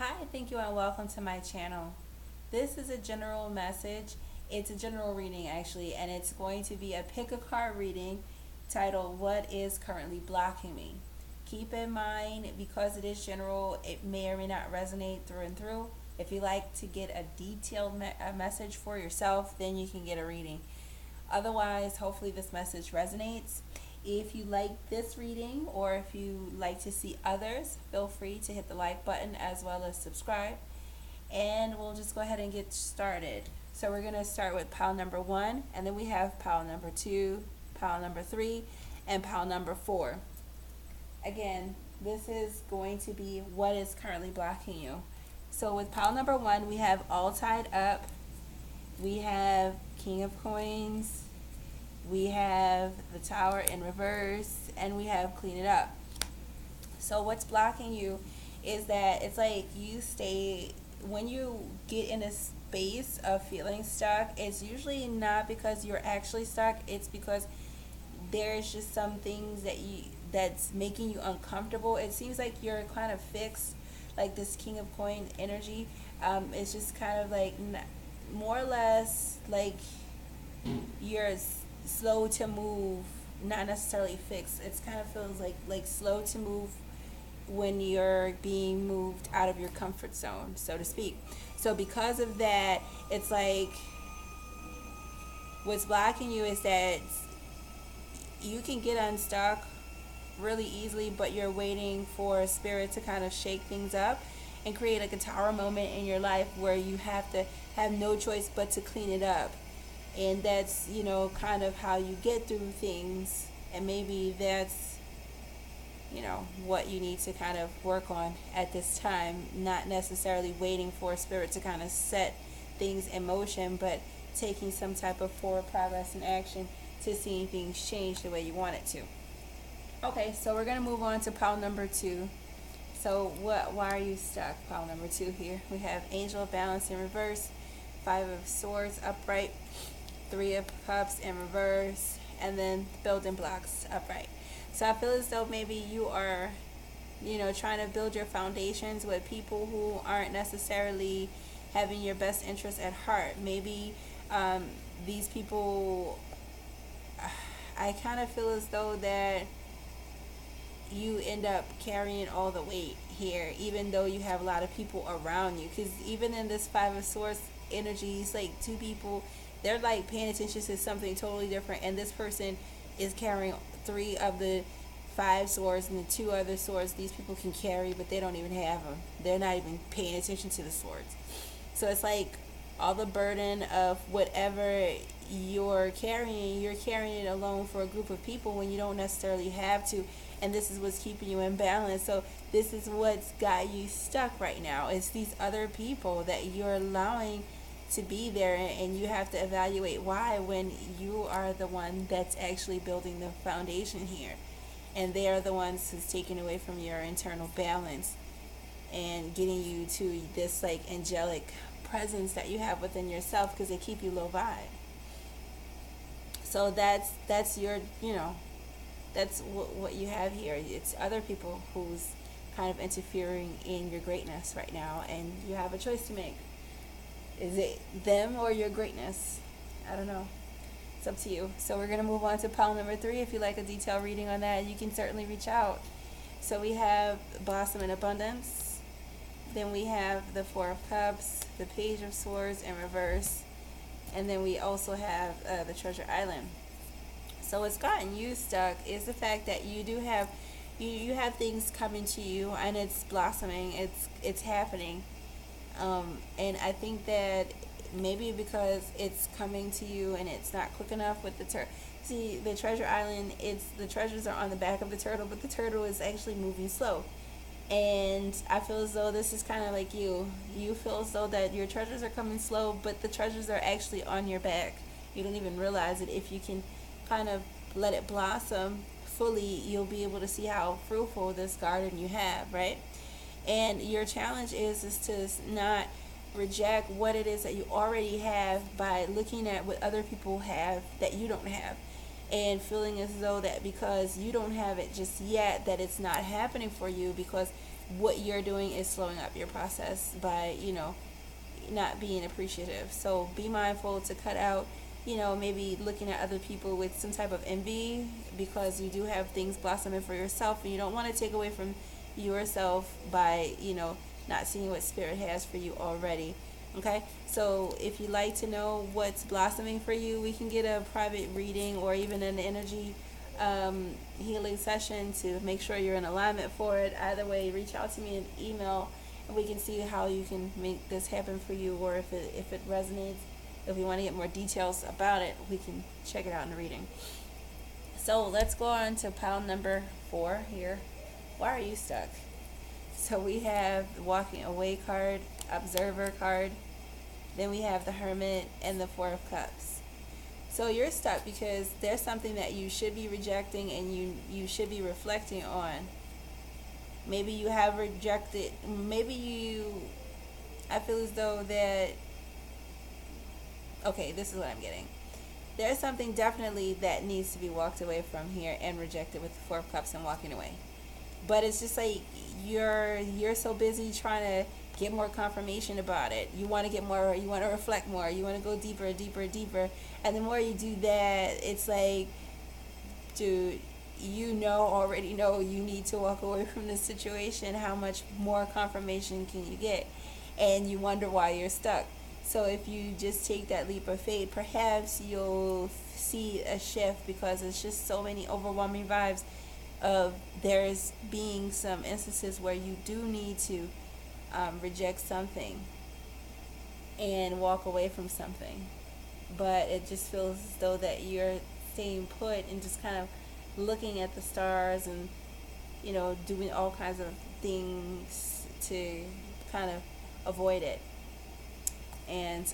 Hi, thank you and welcome to my channel. This is a general message. It's a general reading actually, and it's going to be a pick a card reading titled What is Currently Blocking Me? Keep in mind, because it is general, it may or may not resonate through and through. If you like to get a detailed message for yourself, then you can get a reading. Otherwise, hopefully this message resonates. If you like this reading or if you like to see others, feel free to hit the like button as well as subscribe. And we'll just go ahead and get started. So we're going to start with pile number 1, and then we have pile number 2, pile number 3, and pile number 4. Again, this is going to be what is currently blocking you. So with pile number 1, we have all tied up. We have King of Coins. We have the Tower in reverse, and we have clean it up. So what's blocking you is that it's like you stay, when you get in a space of feeling stuck, it's usually not because you're actually stuck, it's because there's just some things that's making you uncomfortable. It seems like you're kind of fixed, like this King of Coin energy. It's just kind of like more or less like you're slow to move, not necessarily fixed. It kind of feels like slow to move when you're being moved out of your comfort zone, so to speak. So because of that, it's like what's blocking you is that you can get unstuck really easily, but you're waiting for spirit to kind of shake things up and create like a tower moment in your life where you have to have no choice but to clean it up. And that's, kind of how you get through things. And maybe that's, what you need to kind of work on at this time. Not necessarily waiting for spirit to kind of set things in motion, but taking some type of forward progress and action to seeing things change the way you want it to. Okay, so we're going to move on to pile number 2. So why are you stuck? Pile number 2 here. We have Angel of Balance in reverse, 5 of Swords upright, 3 of Cups in reverse, and then building blocks upright. So I feel as though maybe you are, trying to build your foundations with people who aren't necessarily having your best interest at heart. Maybe these people, I kind of feel as though that you end up carrying all the weight here, even though you have a lot of people around you. Because even in this 5 of Swords energy, it's like 2 people, they're like paying attention to something totally different, and this person is carrying 3 of the 5 swords, and the 2 other swords these people can carry, but they don't even have them. They're not even paying attention to the swords. So it's like all the burden of whatever you're carrying it alone for a group of people when you don't necessarily have to, and this is what's keeping you in balance. So this is what's got you stuck right now. It's these other people that you're allowing to be there, and you have to evaluate why, when you are the one that's actually building the foundation here, and they are the ones who's taking away from your internal balance and getting you to this like angelic presence that you have within yourself, because they keep you low vibe. So that's your, that's what you have here. It's other people who's kind of interfering in your greatness right now, and you have a choice to make. Is it them or your greatness? I don't know. It's up to you. So we're going to move on to pile number 3. If you like a detailed reading on that, you can certainly reach out. So we have Blossom in Abundance. Then we have the 4 of Cups, the Page of Swords in reverse. And then we also have the Treasure Island. So what's gotten you stuck is the fact that you do have, you have things coming to you, and it's blossoming. It's happening. And I think that maybe because it's coming to you and it's not quick enough with the the Treasure Island, the treasures are on the back of the turtle, but the turtle is actually moving slow. And I feel as though this is kind of like you feel as though that your treasures are coming slow, but the treasures are actually on your back. You don't even realize it. If you can kind of let it blossom fully, you'll be able to see how fruitful this garden you have, right? And your challenge is to not reject what it is that you already have by looking at what other people have that you don't have, and feeling as though that because you don't have it just yet, that it's not happening for you, because what you're doing is slowing up your process by, not being appreciative. So be mindful to cut out, maybe looking at other people with some type of envy, because you do have things blossoming for yourself, and you don't want to take away from yourself by, not seeing what spirit has for you already. Okay, so if you'd like to know what's blossoming for you, we can get a private reading or even an energy healing session to make sure you're in alignment for it. Either way, reach out to me in email, and we can see how you can make this happen for you, or if it resonates. If you want to get more details about it, we can check it out in the reading. So let's go on to pile number 4 here. Why are you stuck? So we have the walking away card, observer card, then we have the hermit, and the 4 of cups. So you're stuck because there's something that you should be rejecting and you should be reflecting on. Maybe you have rejected, I feel as though that, okay, this is what I'm getting. There's something definitely that needs to be walked away from here and rejected with the 4 of cups and walking away. But it's just like you're so busy trying to get more confirmation about it. You want to get more, you want to reflect more, you want to go deeper, deeper, deeper. And the more you do that, it's like, dude, already know you need to walk away from this situation. How much more confirmation can you get? And you wonder why you're stuck. So if you just take that leap of faith, perhaps you'll see a shift, because it's just so many overwhelming vibes of there's being some instances where you do need to reject something and walk away from something, but it just feels as though that you're staying put and just kind of looking at the stars and doing all kinds of things to kind of avoid it, and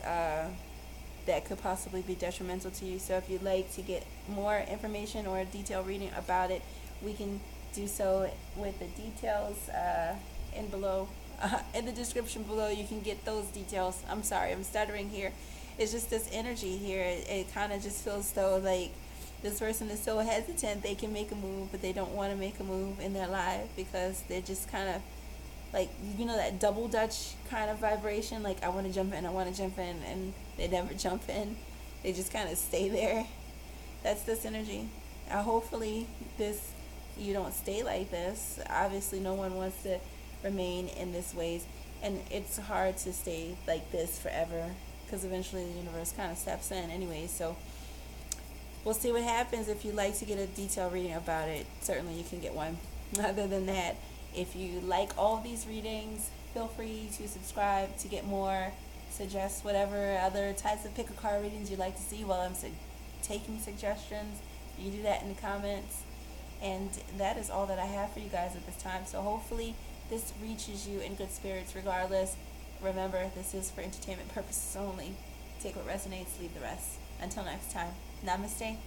that could possibly be detrimental to you. So if you'd like to get more information or a detailed reading about it, we can do so with the details in the description below. You can get those details. I'm sorry, I'm stuttering here. It's just this energy here. It kind of just feels though like this person is so hesitant. They can make a move, but they don't want to make a move in their life because they're just kind of like, that double Dutch kind of vibration. Like, I want to jump in, and they never jump in. They just kind of stay there. That's this energy. Hopefully you don't stay like this. Obviously, no one wants to remain in this ways, and it's hard to stay like this forever, because eventually the universe kind of steps in anyway. So we'll see what happens. If you'd like to get a detailed reading about it, certainly you can get one. Other than that, if you like all these readings, feel free to subscribe to get more. Suggest whatever other types of pick a card readings you'd like to see while I'm taking suggestions. You can do that in the comments. And that is all that I have for you guys at this time. So hopefully this reaches you in good spirits regardless. Remember, this is for entertainment purposes only. Take what resonates, leave the rest. Until next time, namaste.